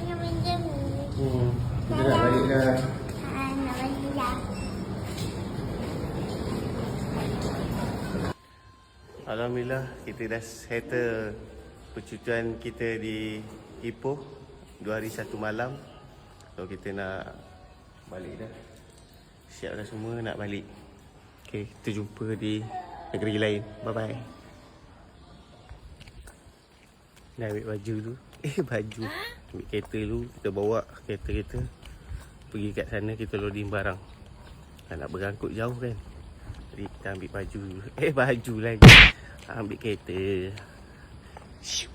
Kita nak balik dah. Alhamdulillah kita dah settle percutian kita di Ipoh 2 hari 1 malam. So kita nak balik dah. Siap dah semua nak balik. Okay, kita jumpa di negeri lain. Bye bye. Dah ambil baju dulu. Baju. Ambil kereta dulu. Kita bawa kereta kita pergi kat sana, kita loading barang. Nak berangkut jauh kan. Jadi kita ambil baju dulu. Baju lagi. Ambil kereta. Shoo.